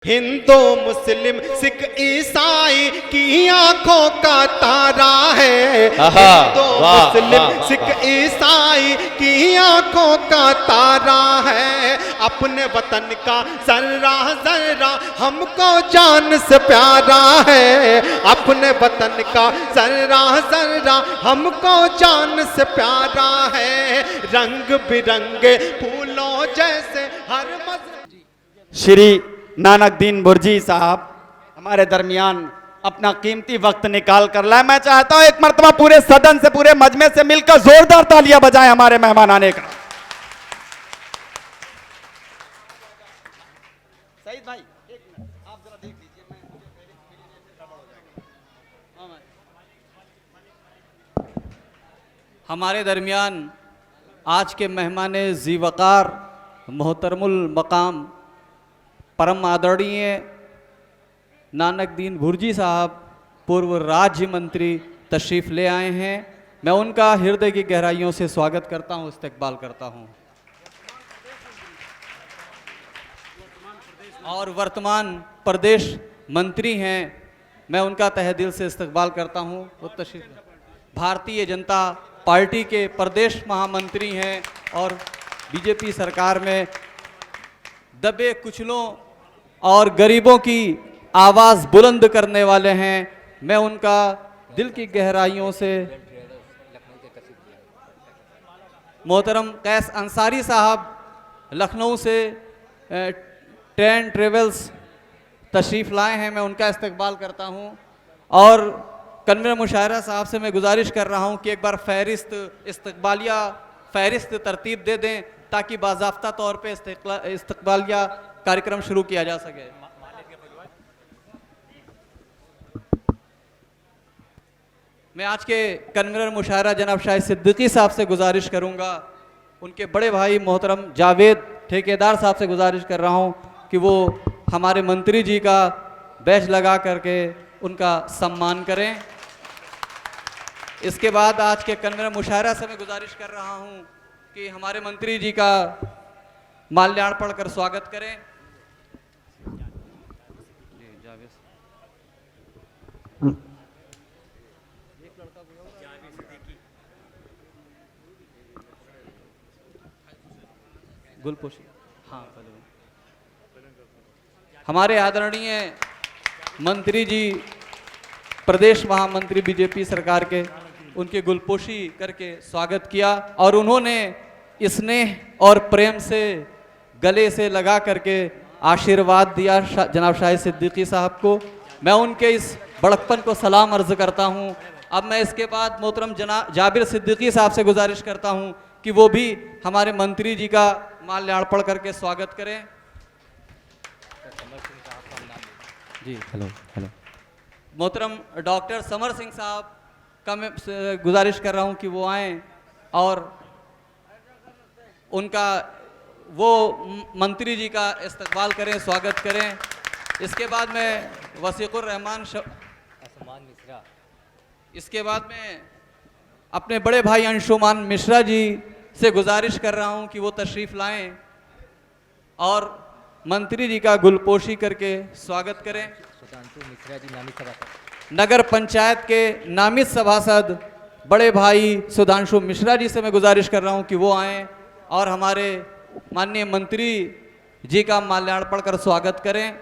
हिंदू मुस्लिम सिख ईसाई की आंखों का तारा है। हिंदू मुस्लिम सिख ईसाई की आंखों का तारा है। अपने वतन का जर्रा जर्रा हमको जान से प्यारा है। अपने वतन का जर्रा जर्रा हमको जान से प्यारा है। रंग बिरंगे फूलों जैसे हर श्री नानक दीन बुर्जी साहब हमारे दरमियान अपना कीमती वक्त निकाल कर लाए। मैं चाहता हूं एक मर्तबा पूरे सदन से, पूरे मजमे से मिलकर जोरदार तालियां बजाएं हमारे मेहमान आने का। सईद भाई एक मिनट आप जरा देख लीजिए, हमारे दरमियान आज के मेहमान ज़ीवकार मोहतरमुल मकाम परम आदरणीय नानक दीन भुर्जी साहब पूर्व राज्य मंत्री तशरीफ़ ले आए हैं। मैं उनका हृदय की गहराइयों से स्वागत करता हूं, इस्तकबाल करता हूं। और वर्तमान प्रदेश मंत्री हैं, मैं उनका तहे दिल से इस्तकबाल करता हूं। वो तशरीफ़ भारतीय जनता पार्टी के प्रदेश महामंत्री हैं और बीजेपी सरकार में दबे कुचलों और गरीबों की आवाज़ बुलंद करने वाले हैं। मैं उनका दिल की गहराइयों से मोहतरम कैस अंसारी साहब लखनऊ से ट्रेन ट्रेवल्स तशरीफ़ लाए हैं, मैं उनका इस्तकबाल करता हूं। और कन्वीनर मुशायरा साहब से मैं गुजारिश कर रहा हूं कि एक बार फहरिस्त इस्तकबालिया फहरिस्त तरतीब दे दें ताकि बाज़ाफ्ता तौर पे इस्तकबालिया कार्यक्रम शुरू किया जा सके। मैं आज के कन्वीनर मुशायरा जनाब शाहिद सिद्दीकी साहब से गुजारिश करूंगा, उनके बड़े भाई मोहतरम जावेद ठेकेदार साहब से गुजारिश कर रहा हूं कि वो हमारे मंत्री जी का बैच लगा करके उनका सम्मान करें। इसके बाद आज के कन्वीनर मुशायरा से मैं गुजारिश कर रहा हूं कि हमारे मंत्री जी का माल्यार्पण कर स्वागत करें। गुलपोशी, हाँ हमारे आदरणीय मंत्री जी प्रदेश महामंत्री बीजेपी सरकार के, उनके गुलपोशी करके स्वागत किया और उन्होंने स्नेह और प्रेम से गले से लगा करके आशीर्वाद दिया जनाब शाहिद सिद्दीकी साहब को। मैं उनके इस बड़कपन को सलाम अर्ज करता हूं। अब मैं इसके बाद मोहतरम जनाब जाबिर सिद्दीकी साहब से गुजारिश करता हूं कि वो भी हमारे मंत्री जी का माल्यार्पण करके स्वागत करें। जी हेलो हेलो। मोहतरम डॉक्टर समर सिंह साहब का मैं गुजारिश कर रहा हूं कि वो आएँ और उनका वो मंत्री जी का इस्तकबाल करें, स्वागत करें। इसके बाद मैं वसीकुर रहमान मिश्रा, इसके बाद मैं अपने बड़े भाई अंशुमान मिश्रा जी से गुजारिश कर रहा हूं कि वो तशरीफ़ लाएं और मंत्री जी का गुलपोशी करके स्वागत करें। मिश्रा जी नामित सभासद, नगर पंचायत के नामित सभासद बड़े भाई सुधांशु मिश्रा जी से मैं गुजारिश कर रहा हूं कि वो आएँ और हमारे माननीय मंत्री जी का माल्यार्पण कर स्वागत करें।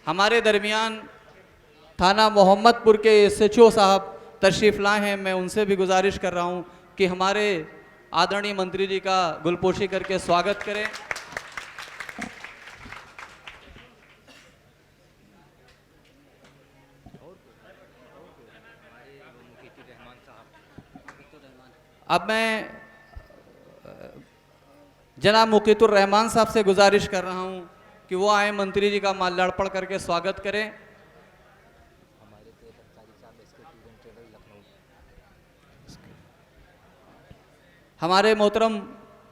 हमारे दरमियान थाना मोहम्मदपुर के SHO साहब तशरीफ़ लाए हैं, मैं उनसे भी गुजारिश कर रहा हूं कि हमारे आदरणीय मंत्री जी का गुलपोशी करके स्वागत करें। अब मैं जनाब मुकीतुर रहमान साहब से गुजारिश कर रहा हूं कि वो आए, मंत्री जी का माल्यार्पण करके स्वागत करें। हमारे मोहतरम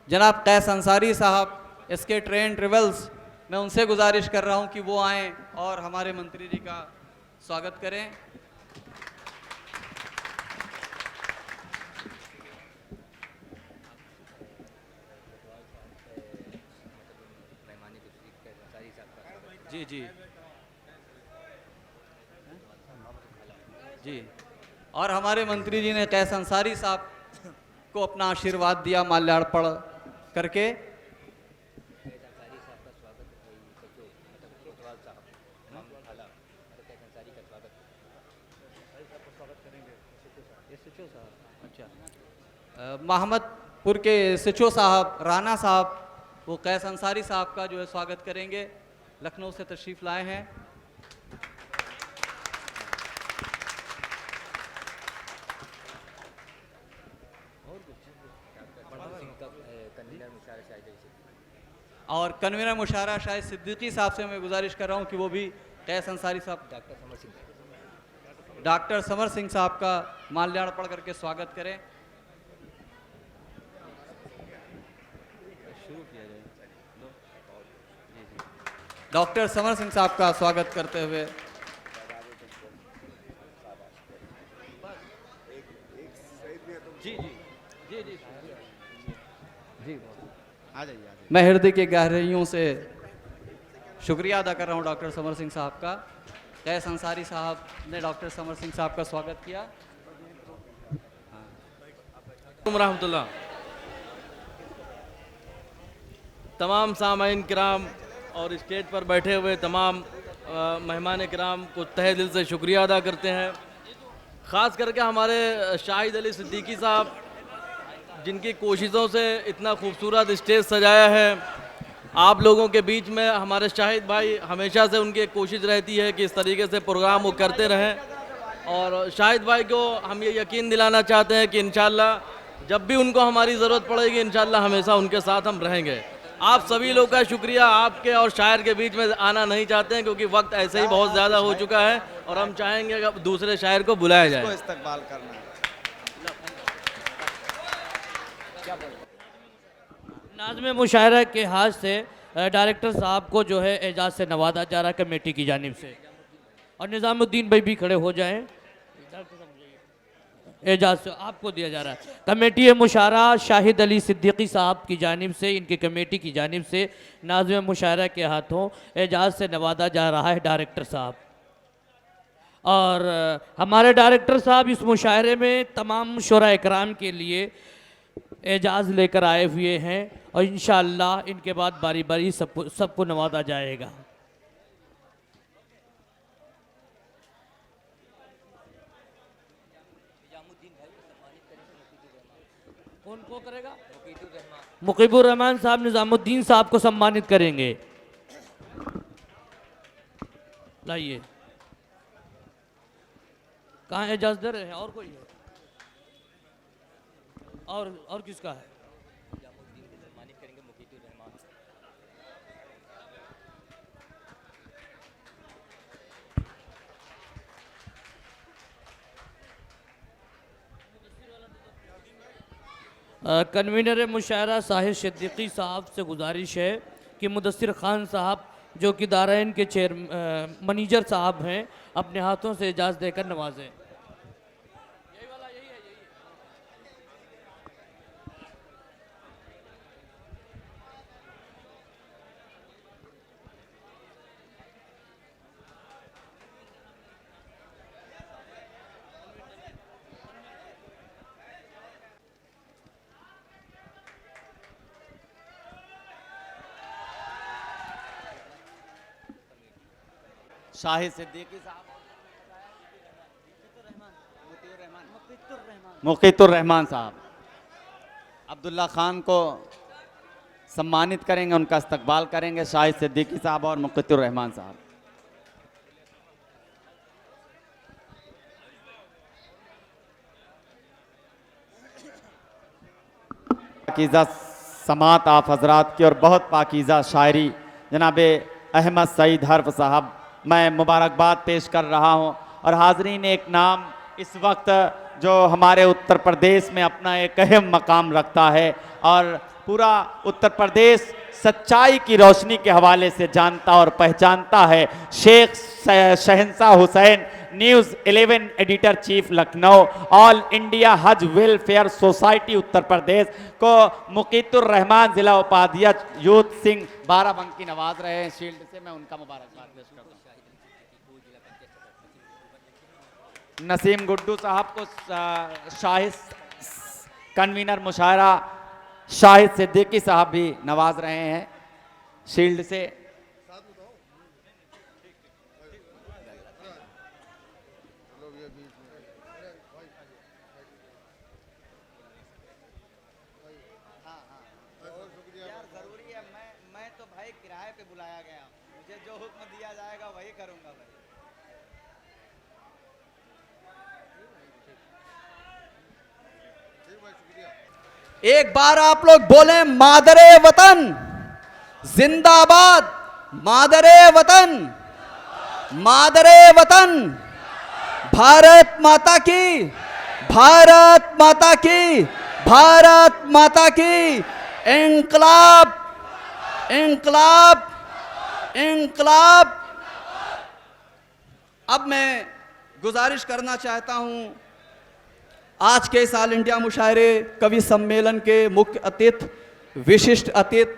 जनाब कैस अंसारी साहब SK ट्रेन ट्रेवल्स, मैं उनसे गुजारिश कर रहा हूं कि वो आएँ और हमारे मंत्री जी का स्वागत करें। जी जी जी। और हमारे मंत्री जी ने कैस अंसारी साहब को अपना आशीर्वाद दिया माल्यार्पण करके। महमदपुर के सिचो साहब, राणा साहब, वो कैस अंसारी साहब का जो है स्वागत करेंगे, लखनऊ से तशरीफ लाए हैं। और कन्वीनर मुशारा शाहिद सिद्दीकी साहब से मैं गुजारिश कर रहा हूं कि वो भी कैस अंसारी साहब, डॉक्टर समर सिंह साहब का माल्यार्पण करके स्वागत करें। शुरू किया जाए। डॉक्टर समर सिंह साहब का स्वागत करते हुए जी जी जी जी जी आ जाइए। मैं हृदय की गहराइयों से शुक्रिया अदा कर रहा हूं डॉक्टर समर सिंह साहब का। कैस अंसारी साहब ने डॉक्टर समर सिंह साहब का स्वागत किया। रहमतुल्लाह। तमाम सामाईन किराम और स्टेज पर बैठे हुए तमाम मेहमान किराम को तहे दिल से शुक्रिया अदा करते हैं। ख़ास करके हमारे शाहिद अली सिद्दीकी साहब जिनकी कोशिशों से इतना खूबसूरत स्टेज सजाया है। आप लोगों के बीच में हमारे शाहिद भाई, हमेशा से उनकी एक कोशिश रहती है कि इस तरीके से प्रोग्राम वो करते रहें। और शाहिद भाई को हम ये यकीन दिलाना चाहते हैं कि इंशाल्लाह जब भी उनको हमारी ज़रूरत पड़ेगी इंशाल्लाह हमेशा उनके साथ हम रहेंगे। आप सभी लोग का शुक्रिया। आपके और शायर के बीच में आना नहीं चाहते हैं क्योंकि वक्त ऐसे ही बहुत ज़्यादा हो चुका है और हम चाहेंगे कि दूसरे शायर को बुलाया जाए। इस्तकबाल करना है। नाज़्म मुशायरा के हाथ से डायरेक्टर साहब को जो है एजाज़ से नवाजा जा रहा है कमेटी की जानिब से। और निज़ामुद्दीन भाई भी खड़े हो जाएं। एजाज़ से आपको दिया जा रहा है। कमेटी मुशायरा शाहिद अली सिद्दीकी साहब की जानिब से, इनकी कमेटी की जानिब से नाज़्म मुशायरा के हाथों एजाज़ से नवाजा जा रहा है डायरेक्टर साहब। और हमारे डायरेक्टर साहब इस मुशायरे में तमाम शुरा इकराम के लिए एजाज़ लेकर आए हुए हैं और इंशाअल्लाह इनके बाद बारी बारी सबको नवाजा जाएगा। कौन करेगा? मुकीबुर रहमान साहब निज़ामुद्दीन साहब को सम्मानित करेंगे। लाइए, कहाँ एजाज़ दे रहे हैं? और कोई है? और किसका है? कन्वीनर मुशायरा साहिद सिद्दीकी साहब से गुजारिश है कि मुदस्सिर खान साहब जो कि दाराइन के मैनेजर साहब हैं, अपने हाथों से इजाज़त देकर नवाजें। शाहिद सिद्दीकी साहब, मुकीतुर रहमान साहब अब्दुल्ला खान को सम्मानित करेंगे, उनका इस्तकबाल करेंगे। शाहिद सिद्दीकी साहब और मुकीतुर रहमान साहब। पाकीज़ा समात आप हजरात की और बहुत पाकीज़ा शायरी जनाब अहमद सईद हर्फ साहब, मैं मुबारकबाद पेश कर रहा हूं। और हाजरीन, एक नाम इस वक्त जो हमारे उत्तर प्रदेश में अपना एक अहम मकाम रखता है और पूरा उत्तर प्रदेश सच्चाई की रोशनी के हवाले से जानता और पहचानता है, शेख शहंशाह Hussain news 11 editor chief Lucknow, all India हज वेलफेयर सोसाइटी उत्तर प्रदेश को मुकीतुर रहमान जिला उपाध्यक्ष यूथ सिंह बाराबंकी नवाज रहे हैं शील्ड से। मैं उनका मुबारकबाद पेश करता हूं। नसीम गुड्डू साहब को शाहिद कन्वीनर मुशायरा शाहिद सिद्दीकी साहब भी नवाज रहे हैं शील्ड से। जरूरी है, मैं तो भाई किराए पे बुलाया गया, मुझे जो हुक्म दिया जाएगा वही करूंगा भाई। एक बार आप लोग बोले मादरे वतन जिंदाबाद, मादरे वतन, मादरे वतन, भारत माता की, भारत माता की, भारत माता की, इंकलाब, इंकलाब, इंकलाब। अब मैं गुजारिश करना चाहता हूं, आज के इस ऑल इंडिया मुशायरे कवि सम्मेलन के मुख्य अतिथि, विशिष्ट अतिथि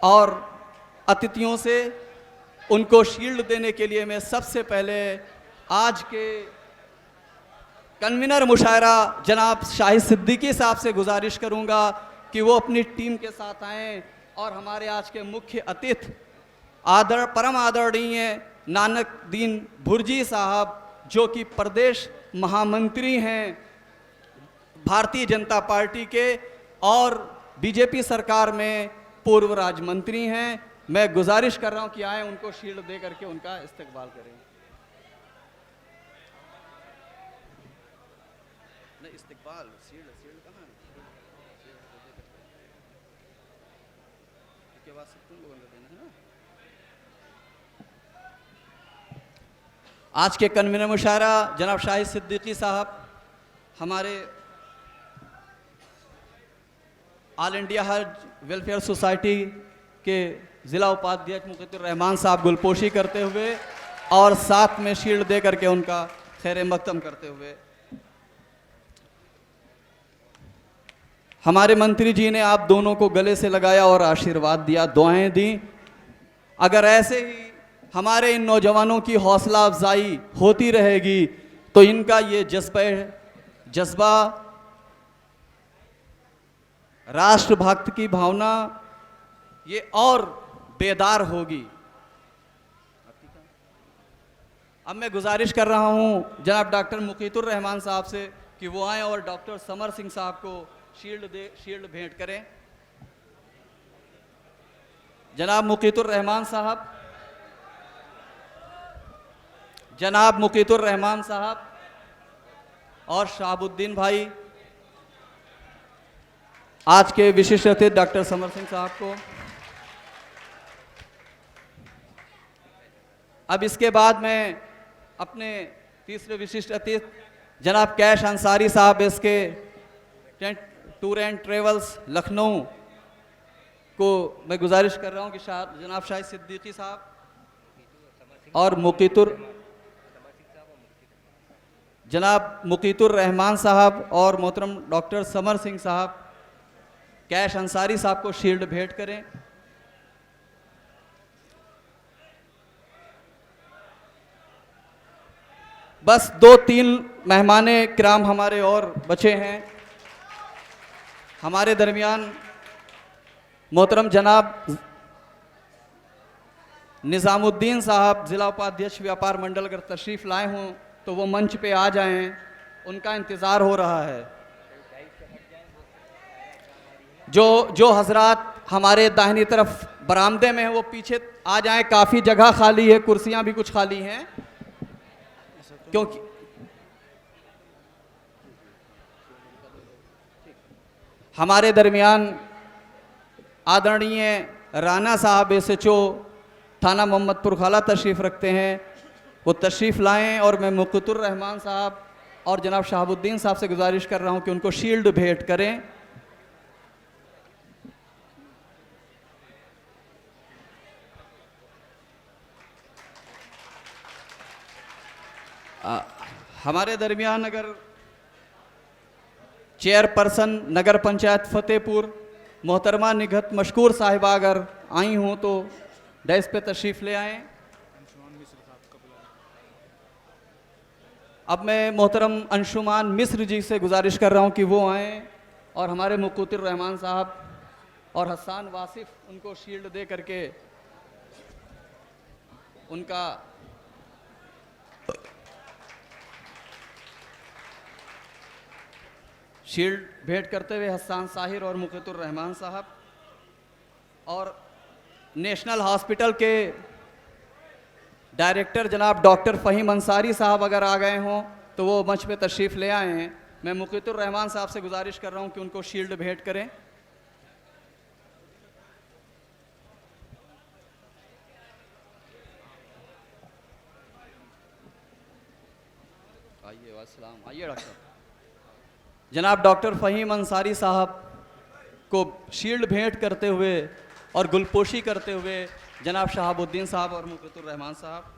और अतिथियों से उनको शील्ड देने के लिए मैं सबसे पहले आज के कन्वीनर मुशायरा जनाब शाहिद सिद्दीकी साहब से गुजारिश करूंगा कि वो अपनी टीम के साथ आएं और हमारे आज के मुख्य अतिथि परम आदरणीय नानक दीन भुर्जी साहब, जो कि प्रदेश महामंत्री हैं भारतीय जनता पार्टी के और बीजेपी सरकार में पूर्व राज्य मंत्री हैं, मैं गुजारिश कर रहा हूं कि आए उनको शील्ड दे करके उनका इस्तकबाल करें। नहीं, इस्तकबाल, शील्ड, शील्ड कहाँ है? इसके बाद सब तुम लोगों को देना है ना। आज के कन्वीनर मुशायरा जनाब शाहिद सिद्दीकी साहब, हमारे ऑल इंडिया हज वेलफेयर सोसाइटी के ज़िला उपाध्यक्ष मुकीतुर रहमान साहब गुलपोशी करते हुए और साथ में शील्ड दे करके उनका खैर मकदम करते हुए, हमारे मंत्री जी ने आप दोनों को गले से लगाया और आशीर्वाद दिया, दुआएं दी। अगर ऐसे ही हमारे इन नौजवानों की हौसला अफजाई होती रहेगी तो इनका ये जज्बा राष्ट्रभक्त की भावना ये और बेदार होगी। अब मैं गुजारिश कर रहा हूं जनाब डॉक्टर मुकीतुर रहमान साहब से कि वो आए और डॉक्टर समर सिंह साहब को शील्ड भेंट करें। जनाब मुकीतुर रहमान साहब, जनाब मुकीतुर रहमान साहब और शहाबुद्दीन भाई, आज के विशिष्ट अतिथि डॉक्टर समर सिंह साहब को। अब इसके बाद मैं अपने तीसरे विशिष्ट अतिथि जनाब कैश अंसारी साहब, इसके टूर एंड ट्रेवल्स लखनऊ को मैं गुजारिश कर रहा हूं कि जनाब शाहिद सिद्दीकी साहब और जनाब मुकीतुर रहमान साहब और मोहतरम डॉक्टर समर सिंह साहब कैश अंसारी साहब को शील्ड भेंट करें। बस 2-3 मेहमाने किराम हमारे और बचे हैं हमारे दरमियान। मोहतरम जनाब निज़ामुद्दीन साहब ज़िला उपाध्यक्ष व्यापार मंडल अगर तशरीफ़ लाए हों तो वो मंच पे आ जाएं, उनका इंतज़ार हो रहा है। जो हजरात हमारे दाहिनी तरफ बरामदे में हैं वो पीछे आ जाएं, काफ़ी जगह खाली है, कुर्सियां भी कुछ खाली हैं, क्योंकि हमारे दरमियान आदरणीय राना साहब SHO थाना मोहम्मदपुर खाला तशरीफ़ रखते हैं, वो तशरीफ़ लाएं और मैं मुकीतुर रहमान साहब और जनाब शहाबुद्दीन साहब से गुजारिश कर रहा हूं कि उनको शील्ड भेंट करें। हमारे दरमियान अगर चेयरपर्सन नगर पंचायत फतेहपुर मोहतरमा निघत मशकूर साहिबा अगर आई हों तो डैश पे तशरीफ़ ले आएँ। अब मैं मोहतरम अंशुमान मिस्र जी से गुजारिश कर रहा हूं कि वो आएँ और हमारे मुक़त्तिर रहमान साहब और हसन वासिफ उनको शील्ड दे करके उनका शील्ड भेंट करते हुए हसन साहिर और मुक़त्तिर रहमान साहब और नेशनल हॉस्पिटल के डायरेक्टर जनाब डॉक्टर फ़हीम अंसारी साहब अगर आ गए हों तो वो मंच पे तशरीफ़ ले आए हैं। मैं मुक़त्तिर रहमान साहब से गुजारिश कर रहा हूं कि उनको शील्ड भेंट करें। आइए वास्सलाम, आइए डॉक्टर। जनाब डॉक्टर फ़हीम अंसारी साहब को शील्ड भेंट करते हुए और गुलपोशी करते हुए जनाब शहाबुद्दीन साहब और मुक़त्तिर रहमान साहब।